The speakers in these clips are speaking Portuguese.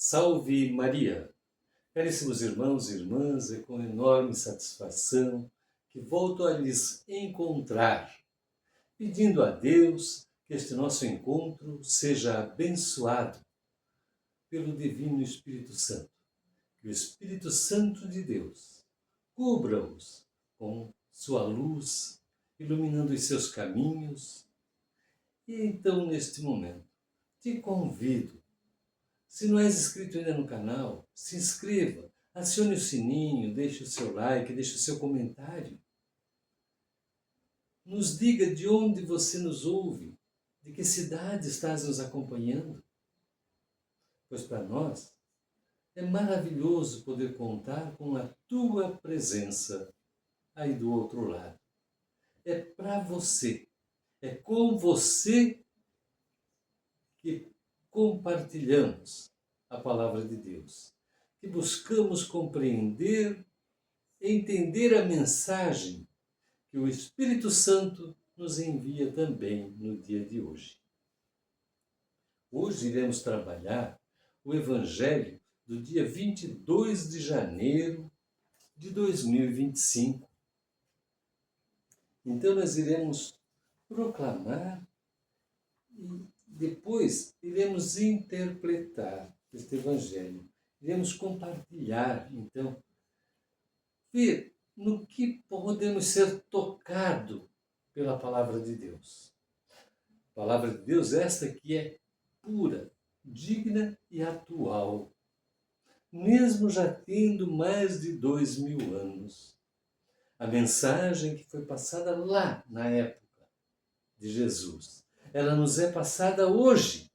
Salve Maria! Caríssimos irmãos e irmãs, é com enorme satisfação que volto a lhes encontrar, pedindo a Deus que este nosso encontro seja abençoado pelo Divino Espírito Santo. Que o Espírito Santo de Deus cubra-os com sua luz, iluminando os seus caminhos. E então, neste momento, te convido. Se não és inscrito ainda no canal, se inscreva, acione o sininho, deixe o seu like, deixe o seu comentário. Nos diga de onde você nos ouve, de que cidade estás nos acompanhando. Pois para nós é maravilhoso poder contar com a tua presença aí do outro lado. É para você, é com você que compartilhamos a palavra de Deus, que buscamos compreender, entender a mensagem que o Espírito Santo nos envia também no dia de hoje. Hoje iremos trabalhar o Evangelho do dia 22 de janeiro de 2025. Então nós iremos proclamar e depois iremos interpretar este Evangelho. Iremos compartilhar, então, ver no que podemos ser tocados pela Palavra de Deus. A Palavra de Deus esta que é pura, digna e atual, mesmo já tendo mais de 2000 anos. A mensagem que foi passada lá na época de Jesus, ela nos é passada hoje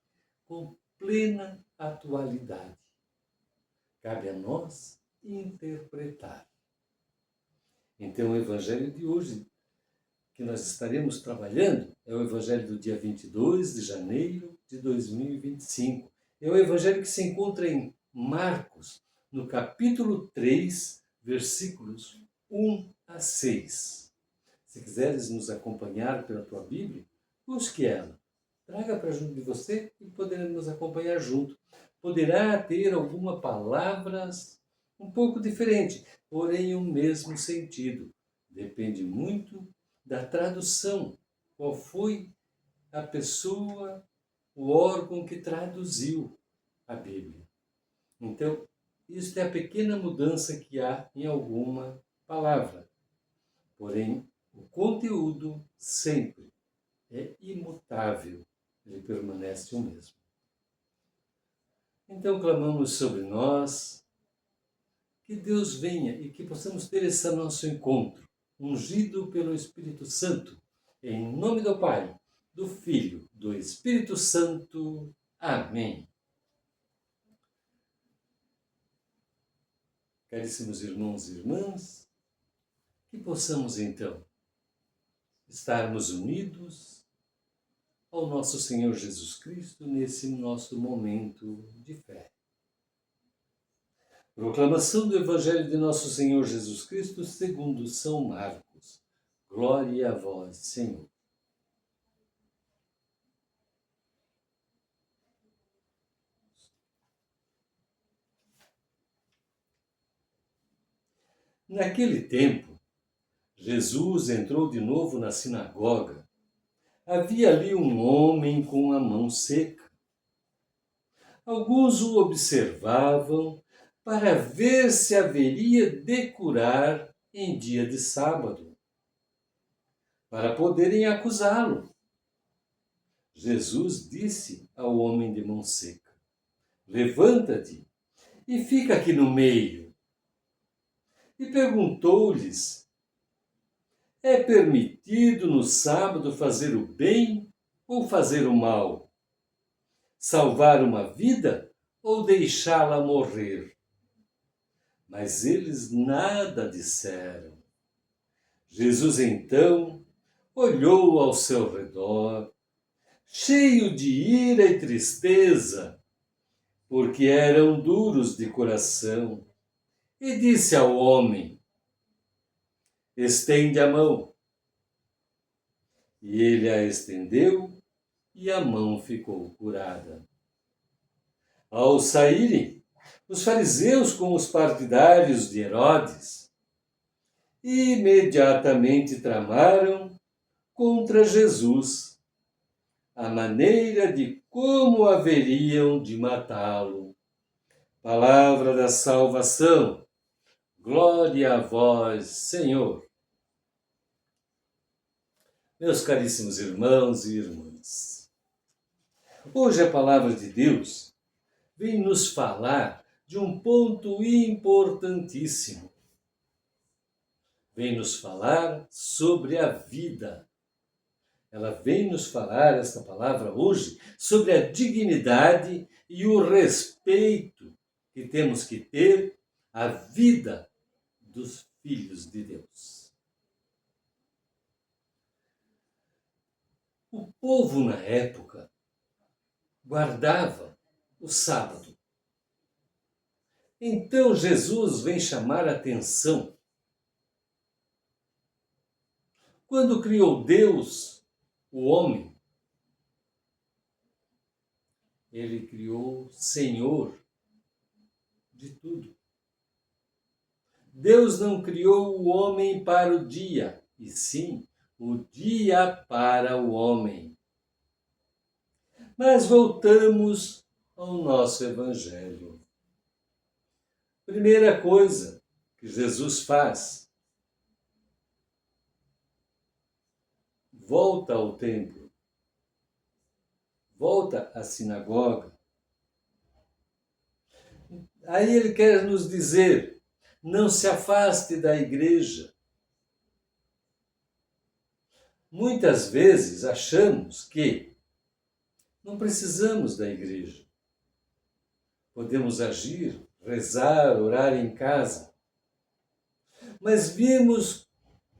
com plena atualidade. Cabe a nós interpretar. Então o Evangelho de hoje que nós estaremos trabalhando é o Evangelho do dia 22 de janeiro de 2025. É o Evangelho que se encontra em Marcos, no capítulo 3, versículos 1 a 6. Se quiseres nos acompanhar pela tua Bíblia, busque ela. Traga para junto de você e poderemos nos acompanhar junto. Poderá ter algumas palavras um pouco diferente, porém o mesmo sentido. Depende muito da tradução. Qual foi a pessoa, o órgão que traduziu a Bíblia. Então, isso é a pequena mudança que há em alguma palavra. Porém, o conteúdo sempre é imutável, ele permanece o mesmo. Então clamamos sobre nós, que Deus venha e que possamos ter esse nosso encontro, ungido pelo Espírito Santo, em nome do Pai, do Filho, do Espírito Santo. Amém. Caríssimos irmãos e irmãs, que possamos então estarmos unidos ao nosso Senhor Jesus Cristo nesse nosso momento de fé. Proclamação do Evangelho de nosso Senhor Jesus Cristo segundo São Marcos. Glória a vós, Senhor. Naquele tempo, Jesus entrou de novo na sinagoga. Havia ali um homem com a mão seca. Alguns o observavam para ver se haveria de curar em dia de sábado, para poderem acusá-lo. Jesus disse ao homem de mão seca: levanta-te e fica aqui no meio. E perguntou-lhes: é permitido no sábado fazer o bem ou fazer o mal? Salvar uma vida ou deixá-la morrer? Mas eles nada disseram. Jesus então olhou ao seu redor, cheio de ira e tristeza, porque eram duros de coração, e disse ao homem: estende a mão. E ele a estendeu, e a mão ficou curada. Ao saírem, Os fariseus, como os partidários de Herodes, imediatamente tramaram contra Jesus a maneira de como haveriam de matá-lo. Palavra da salvação. Glória a vós, Senhor. Meus caríssimos irmãos e irmãs, hoje a palavra de Deus vem nos falar de um ponto importantíssimo. Vem nos falar sobre a vida. Ela vem nos falar, esta palavra hoje, sobre a dignidade e o respeito que temos que ter à vida dos filhos de Deus. O povo na época guardava o sábado. Então Jesus vem chamar a atenção. Quando criou Deus o homem, ele criou Senhor de tudo. Deus não criou o homem para o dia, e sim o dia para o homem. Mas voltamos ao nosso Evangelho. Primeira coisa que Jesus faz, volta ao templo, volta à sinagoga. Aí ele quer nos dizer, não se afaste da igreja. Muitas vezes achamos que não precisamos da igreja. Podemos agir, rezar, orar em casa. Mas vimos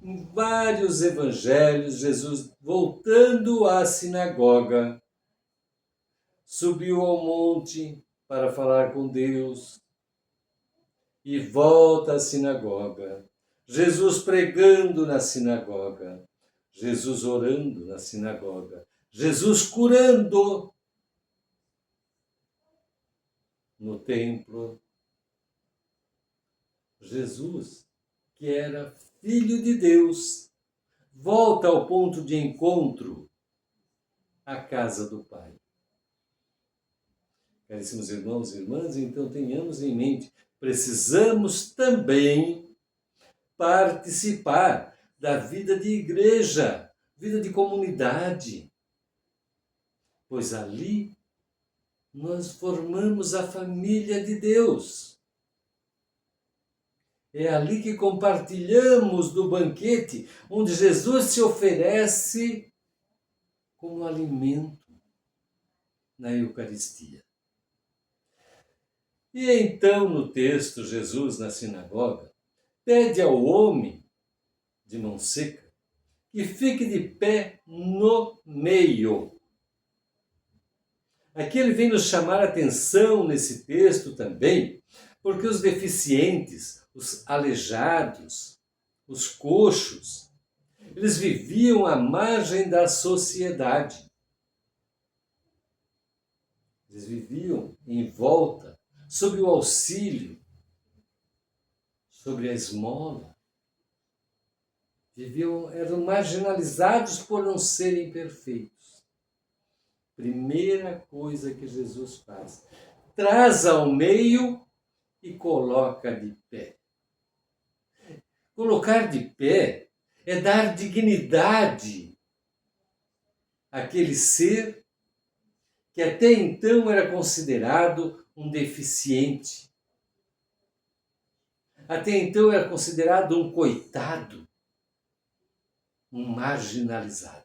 em vários evangelhos Jesus voltando à sinagoga, subiu ao monte para falar com Deus e volta à sinagoga. Jesus pregando na sinagoga, Jesus orando na sinagoga, Jesus curando no templo. Jesus, que era Filho de Deus, volta ao ponto de encontro, à casa do Pai. Caríssimos irmãos e irmãs, então tenhamos em mente, precisamos também participar da vida de igreja, vida de comunidade, pois ali nós formamos a família de Deus. É ali que compartilhamos do banquete, onde Jesus se oferece como alimento na Eucaristia. E então, no texto, Jesus, na sinagoga, pede ao homem de mão seca que fique de pé no meio. Aqui ele vem nos chamar a atenção nesse texto também, porque os deficientes, os aleijados, os coxos, eles viviam à margem da sociedade. Eles viviam em volta, sob o auxílio, sobre a esmola. Eram marginalizados por não serem perfeitos. Primeira coisa que Jesus faz, traz ao meio e coloca de pé. Colocar de pé é dar dignidade àquele ser que até então era considerado um deficiente. Até então era considerado um coitado, um marginalizado.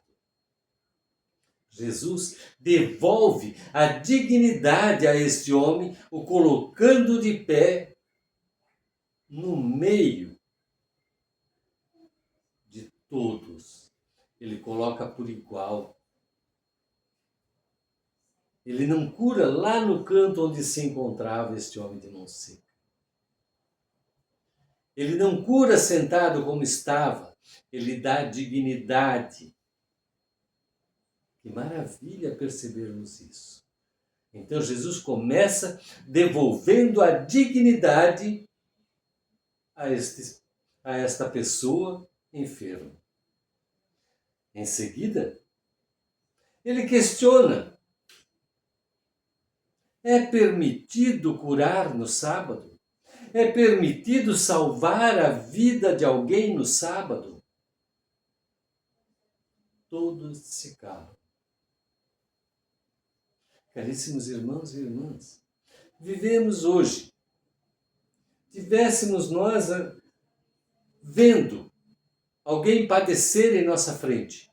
Jesus devolve a dignidade a este homem, o colocando de pé no meio de todos. Ele coloca por igual. Ele não cura lá no canto onde se encontrava este homem de mão seca. Ele não cura sentado como estava. Ele dá dignidade. Que maravilha percebermos isso. Então Jesus começa devolvendo a dignidade a esta pessoa enferma. Em seguida, ele questiona: é permitido curar no sábado? É permitido salvar a vida de alguém no sábado? Todos se calam. Caríssimos irmãos e irmãs, vivemos hoje. Tivéssemos nós vendo alguém padecer em nossa frente,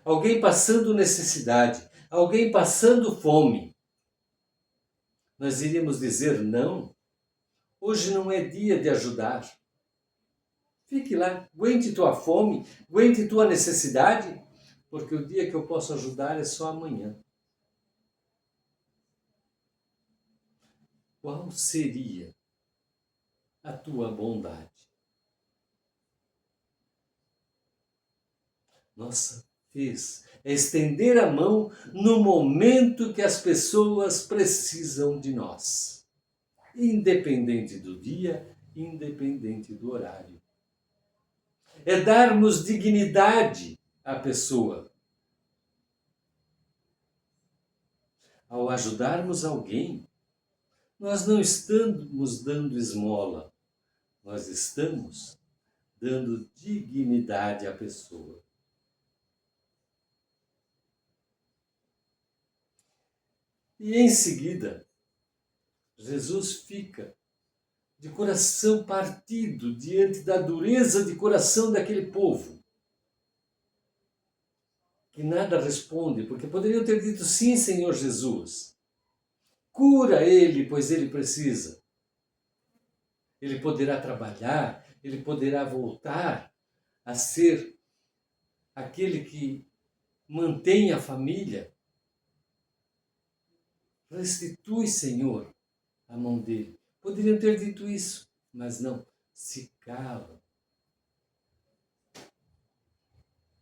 alguém passando necessidade, alguém passando fome, nós iríamos dizer: não, hoje não é dia de ajudar. Fique lá, aguente tua fome, aguente tua necessidade, porque o dia que eu posso ajudar é só amanhã. Qual seria a tua bondade? Nossa vez é estender a mão no momento que as pessoas precisam de nós, independente do dia, independente do horário. É darmos dignidade à pessoa. Ao ajudarmos alguém, nós não estamos dando esmola, nós estamos dando dignidade à pessoa. E em seguida, Jesus fica de coração partido diante da dureza de coração daquele povo, que nada responde, porque poderiam ter dito: sim, Senhor Jesus, cura ele, pois ele precisa. Ele poderá trabalhar, ele poderá voltar a ser aquele que mantém a família. Restitui, Senhor, a mão dele. Poderiam ter dito isso, mas não, se calam.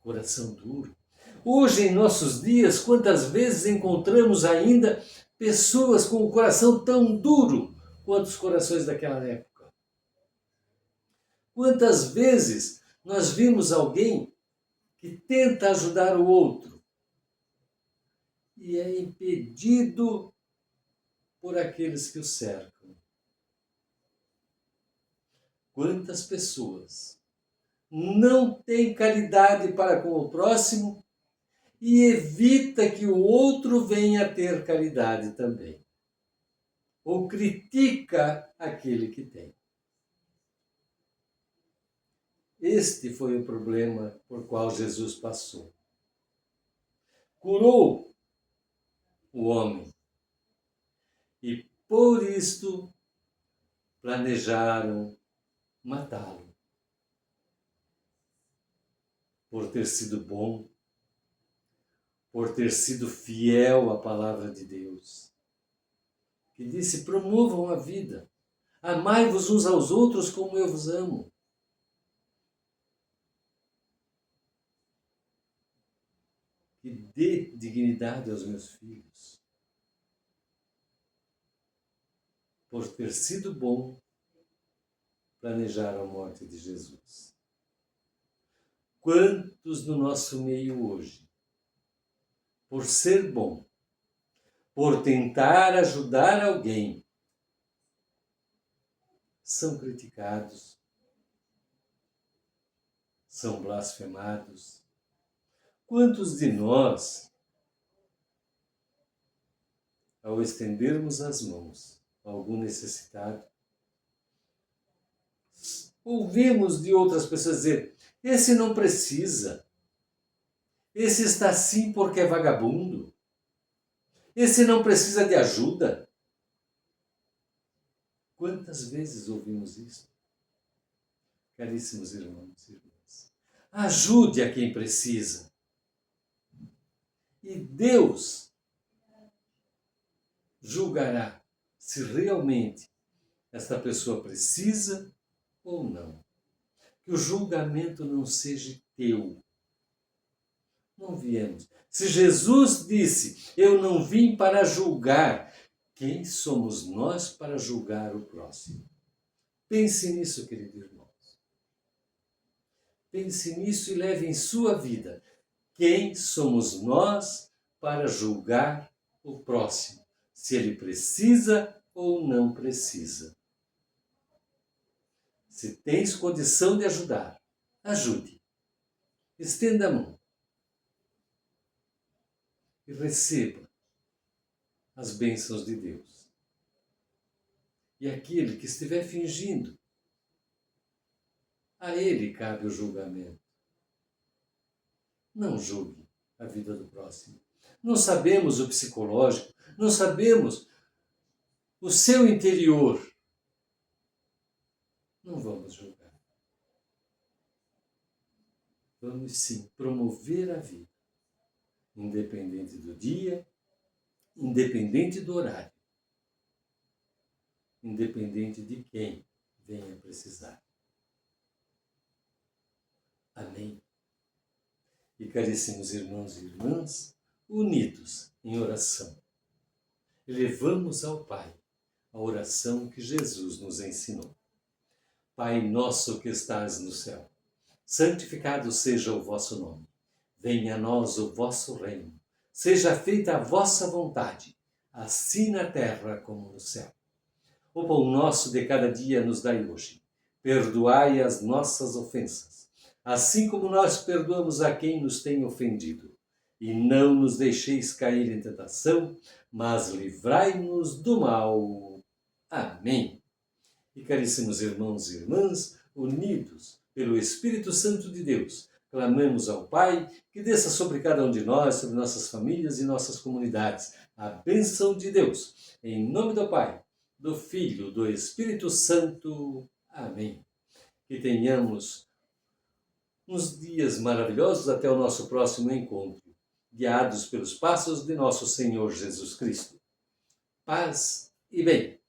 Coração duro. Hoje, em nossos dias, quantas vezes encontramos ainda pessoas com o coração tão duro quanto os corações daquela época? Quantas vezes nós vimos alguém que tenta ajudar o outro e é impedido por aqueles que o cercam? Quantas pessoas não têm caridade para com o próximo e evita que o outro venha a ter caridade também, ou critica aquele que tem. Este foi o problema por qual Jesus passou. Curou o homem e por isto planejaram matá-lo, por ter sido bom, por ter sido fiel à palavra de Deus, que disse: promovam a vida, amai-vos uns aos outros como eu vos amo. Que dê dignidade aos meus filhos, por ter sido bom, planejaram a morte de Jesus. Quantos no nosso meio hoje, por ser bom, por tentar ajudar alguém, são criticados, são blasfemados? Quantos de nós, ao estendermos as mãos a algum necessitado, ouvimos de outras pessoas dizer: esse não precisa, esse está assim porque é vagabundo, esse não precisa de ajuda? Quantas vezes ouvimos isso? Caríssimos irmãos e irmãs, ajude a quem precisa. E Deus julgará se realmente esta pessoa precisa ou não. Que o julgamento não seja teu. Não viemos. Se Jesus disse: eu não vim para julgar, Quem somos nós para julgar o próximo? Pense nisso, querido irmão. Pense nisso e leve em sua vida. Quem somos nós para julgar o próximo? Se ele precisa ou não precisa. Se tens condição de ajudar, ajude. Estenda a mão. E receba as bênçãos de Deus. E aquele que estiver fingindo, a ele cabe o julgamento. Não julgue a vida do próximo. Não sabemos o psicológico, não sabemos o seu interior. Não vamos julgar. Vamos sim promover a vida, independente do dia, independente do horário, independente de quem venha precisar. Amém. E caríssimos irmãos e irmãs, unidos em oração, elevamos ao Pai a oração que Jesus nos ensinou. Pai nosso que estás no céu, santificado seja o vosso nome. Venha a nós o vosso reino. Seja feita a vossa vontade, assim na terra como no céu. O pão nosso de cada dia nos dai hoje. Perdoai as nossas ofensas, assim como nós perdoamos a quem nos tem ofendido. E não nos deixeis cair em tentação, mas livrai-nos do mal. Amém. E caríssimos irmãos e irmãs, unidos pelo Espírito Santo de Deus, clamamos ao Pai que desça sobre cada um de nós, sobre nossas famílias e nossas comunidades, a bênção de Deus. Em nome do Pai, do Filho, do Espírito Santo. Amém. Que tenhamos uns dias maravilhosos até o nosso próximo encontro, guiados pelos passos de nosso Senhor Jesus Cristo. Paz e bem.